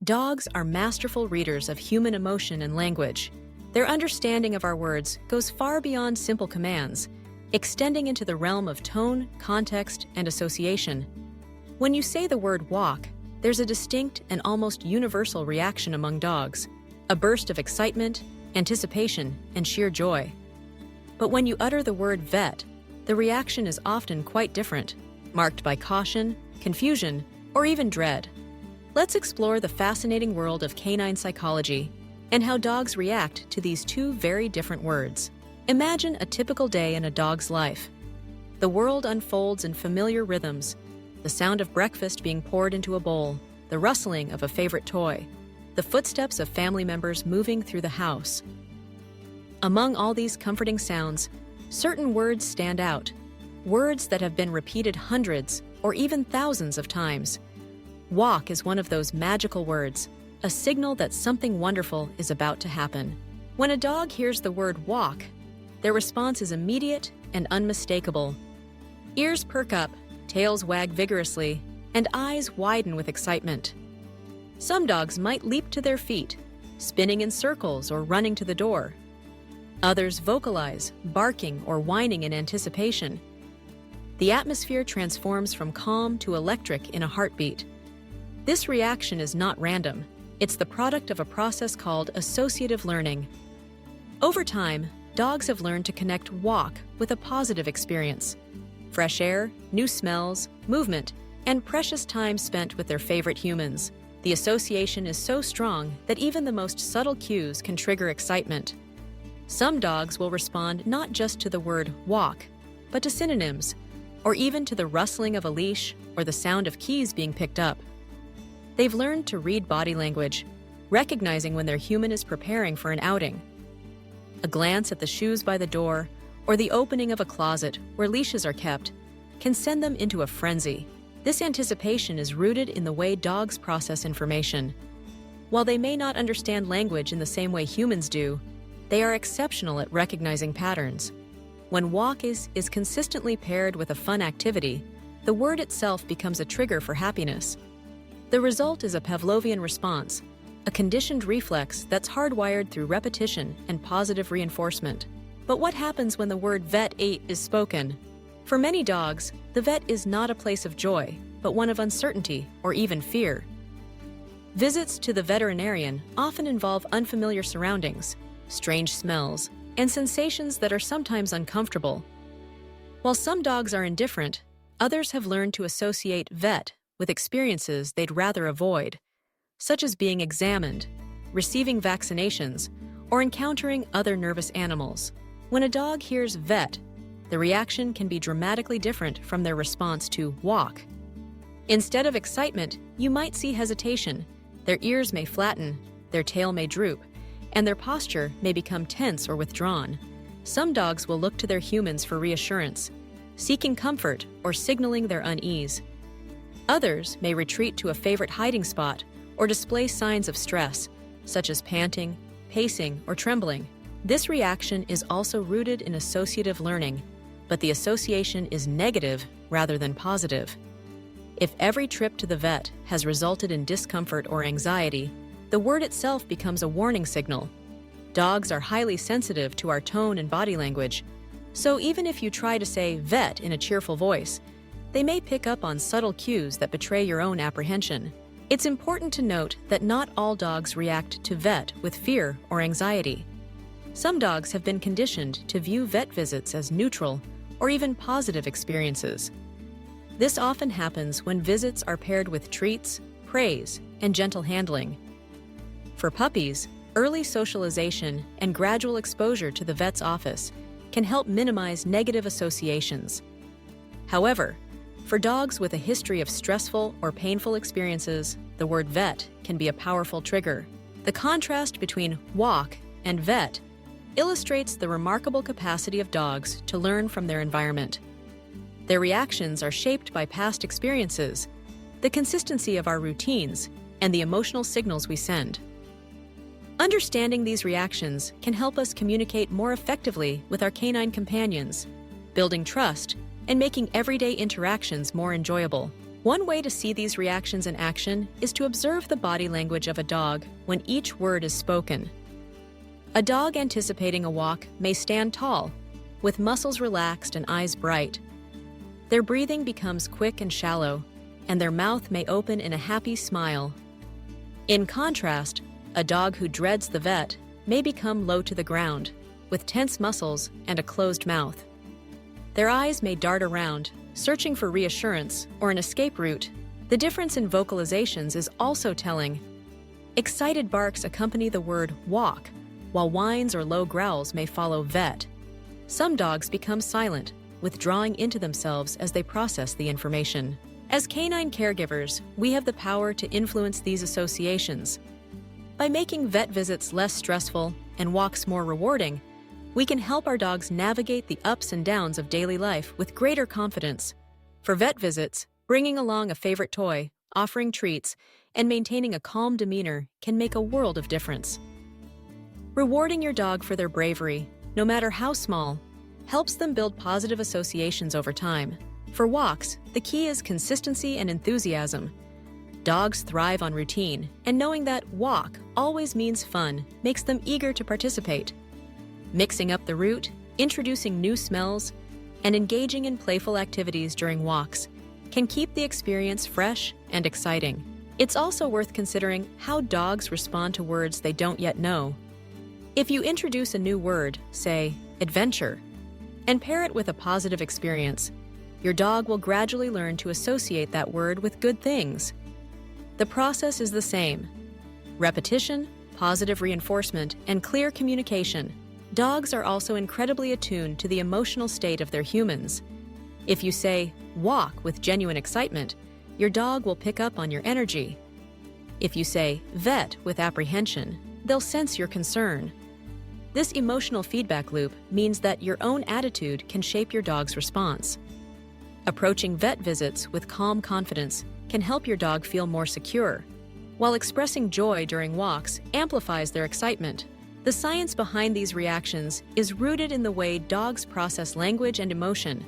Dogs are masterful readers of human emotion and language. Their understanding of our words goes far beyond simple commands, extending into the realm of tone, context, and association. When you say the word walk, there's a distinct and almost universal reaction among dogs, a burst of excitement, anticipation, and sheer joy. But when you utter the word vet, the reaction is often quite different, marked by caution, confusion, or even dread. Let's explore the fascinating world of canine psychology and how dogs react to these two very different words. Imagine a typical day in a dog's life. The world unfolds in familiar rhythms, the sound of breakfast being poured into a bowl, the rustling of a favorite toy, the footsteps of family members moving through the house. Among all these comforting sounds, certain words stand out, words that have been repeated hundreds or even thousands of times. Walk is one of those magical words, a signal that something wonderful is about to happen. When a dog hears the word walk, their response is immediate and unmistakable. Ears perk up, tails wag vigorously, and eyes widen with excitement. Some dogs might leap to their feet, spinning in circles or running to the door. Others vocalize, barking or whining in anticipation. The atmosphere transforms from calm to electric in a heartbeat. This reaction is not random. It's the product of a process called associative learning. Over time, dogs have learned to connect walk with a positive experience. Fresh air, new smells, movement, and precious time spent with their favorite humans. The association is so strong that even the most subtle cues can trigger excitement. Some dogs will respond not just to the word walk, but to synonyms, or even to the rustling of a leash or the sound of keys being picked up. They've learned to read body language, recognizing when their human is preparing for an outing. A glance at the shoes by the door or the opening of a closet where leashes are kept can send them into a frenzy. This anticipation is rooted in the way dogs process information. While they may not understand language in the same way humans do, they are exceptional at recognizing patterns. When walk is consistently paired with a fun activity, the word itself becomes a trigger for happiness. The result is a Pavlovian response, a conditioned reflex that's hardwired through repetition and positive reinforcement. But what happens when the word vet is spoken? For many dogs, the vet is not a place of joy, but one of uncertainty or even fear. Visits to the veterinarian often involve unfamiliar surroundings, strange smells, and sensations that are sometimes uncomfortable. While some dogs are indifferent, others have learned to associate vet with experiences they'd rather avoid, such as being examined, receiving vaccinations, or encountering other nervous animals. When a dog hears vet, the reaction can be dramatically different from their response to walk. Instead of excitement, you might see hesitation. Their ears may flatten, their tail may droop, and their posture may become tense or withdrawn. Some dogs will look to their humans for reassurance, seeking comfort or signaling their unease. Others may retreat to a favorite hiding spot or display signs of stress, such as panting, pacing, or trembling. This reaction is also rooted in associative learning, but the association is negative rather than positive. If every trip to the vet has resulted in discomfort or anxiety, the word itself becomes a warning signal. Dogs are highly sensitive to our tone and body language, so even if you try to say vet in a cheerful voice, they may pick up on subtle cues that betray your own apprehension. It's important to note that not all dogs react to vet with fear or anxiety. Some dogs have been conditioned to view vet visits as neutral or even positive experiences. This often happens when visits are paired with treats, praise, and gentle handling. For puppies, early socialization and gradual exposure to the vet's office can help minimize negative associations. However, for dogs with a history of stressful or painful experiences, the word vet can be a powerful trigger. The contrast between walk and vet illustrates the remarkable capacity of dogs to learn from their environment. Their reactions are shaped by past experiences, the consistency of our routines, and the emotional signals we send. Understanding these reactions can help us communicate more effectively with our canine companions, building trust and making everyday interactions more enjoyable. One way to see these reactions in action is to observe the body language of a dog when each word is spoken. A dog anticipating a walk may stand tall, with muscles relaxed and eyes bright. Their breathing becomes quick and shallow, and their mouth may open in a happy smile. In contrast, a dog who dreads the vet may become low to the ground, with tense muscles and a closed mouth. Their eyes may dart around, searching for reassurance or an escape route. The difference in vocalizations is also telling. Excited barks accompany the word walk, while whines or low growls may follow vet. Some dogs become silent, withdrawing into themselves as they process the information. As canine caregivers, we have the power to influence these associations. By making vet visits less stressful and walks more rewarding, we can help our dogs navigate the ups and downs of daily life with greater confidence. For vet visits, bringing along a favorite toy, offering treats, and maintaining a calm demeanor can make a world of difference. Rewarding your dog for their bravery, no matter how small, helps them build positive associations over time. For walks, the key is consistency and enthusiasm. Dogs thrive on routine, and knowing that walk always means fun makes them eager to participate. Mixing up the route, introducing new smells, and engaging in playful activities during walks can keep the experience fresh and exciting. It's also worth considering how dogs respond to words they don't yet know. If you introduce a new word, say, adventure, and pair it with a positive experience, your dog will gradually learn to associate that word with good things. The process is the same. Repetition, positive reinforcement, and clear communication. Dogs are also incredibly attuned to the emotional state of their humans. If you say, walk with genuine excitement, your dog will pick up on your energy. If you say, vet with apprehension, they'll sense your concern. This emotional feedback loop means that your own attitude can shape your dog's response. Approaching vet visits with calm confidence can help your dog feel more secure, while expressing joy during walks amplifies their excitement. The science behind these reactions is rooted in the way dogs process language and emotion.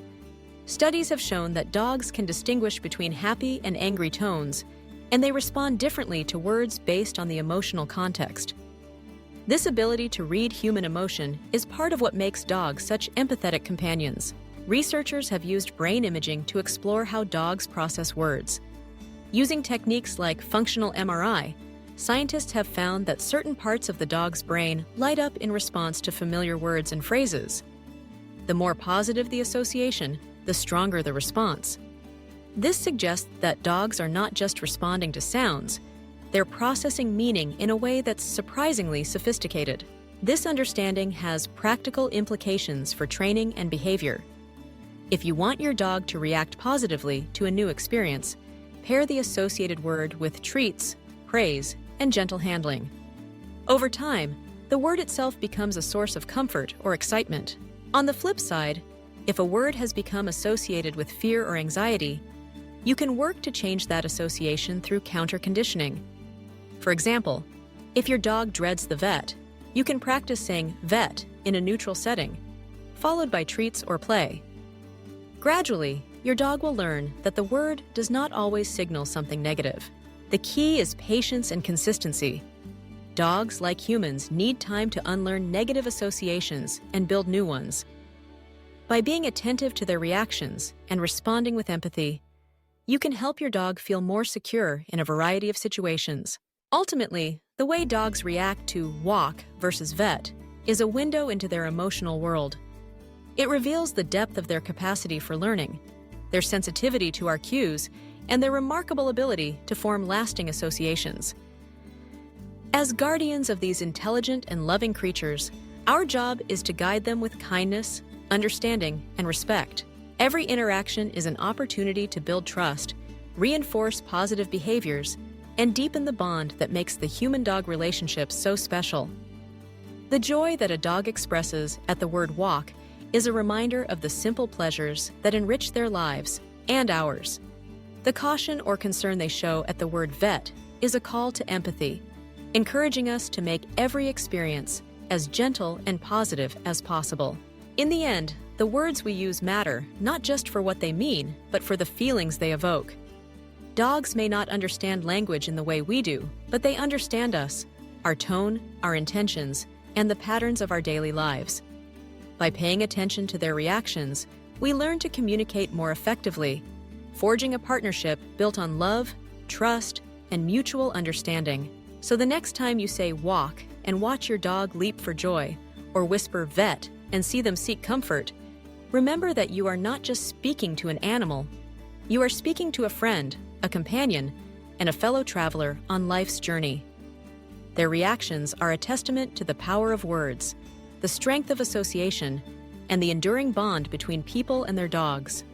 Studies have shown that dogs can distinguish between happy and angry tones, and they respond differently to words based on the emotional context. This ability to read human emotion is part of what makes dogs such empathetic companions. Researchers have used brain imaging to explore how dogs process words. Using techniques like functional MRI, scientists have found that certain parts of the dog's brain light up in response to familiar words and phrases. The more positive the association, the stronger the response. This suggests that dogs are not just responding to sounds, they're processing meaning in a way that's surprisingly sophisticated. This understanding has practical implications for training and behavior. If you want your dog to react positively to a new experience, pair the associated word with treats, praise, and gentle handling. Over time, the word itself becomes a source of comfort or excitement. On the flip side, if a word has become associated with fear or anxiety, you can work to change that association through counter-conditioning. For example, if your dog dreads the vet, you can practice saying vet in a neutral setting, followed by treats or play. Gradually, your dog will learn that the word does not always signal something negative. The key is patience and consistency. Dogs, like humans, need time to unlearn negative associations and build new ones. By being attentive to their reactions and responding with empathy, you can help your dog feel more secure in a variety of situations. Ultimately, the way dogs react to walk versus vet is a window into their emotional world. It reveals the depth of their capacity for learning, their sensitivity to our cues, and their remarkable ability to form lasting associations. As guardians of these intelligent and loving creatures, our job is to guide them with kindness, understanding, and respect. Every interaction is an opportunity to build trust, reinforce positive behaviors, and deepen the bond that makes the human-dog relationship so special. The joy that a dog expresses at the word walk is a reminder of the simple pleasures that enrich their lives and ours. The caution or concern they show at the word vet is a call to empathy, encouraging us to make every experience as gentle and positive as possible. In the end, the words we use matter not just for what they mean, but for the feelings they evoke. Dogs may not understand language in the way we do, but they understand us, our tone, our intentions, and the patterns of our daily lives. By paying attention to their reactions, we learn to communicate more effectively, forging a partnership built on love, trust, and mutual understanding. So the next time you say walk and watch your dog leap for joy, or whisper vet and see them seek comfort, remember that you are not just speaking to an animal. You are speaking to a friend, a companion, and a fellow traveler on life's journey. Their reactions are a testament to the power of words, the strength of association, and the enduring bond between people and their dogs.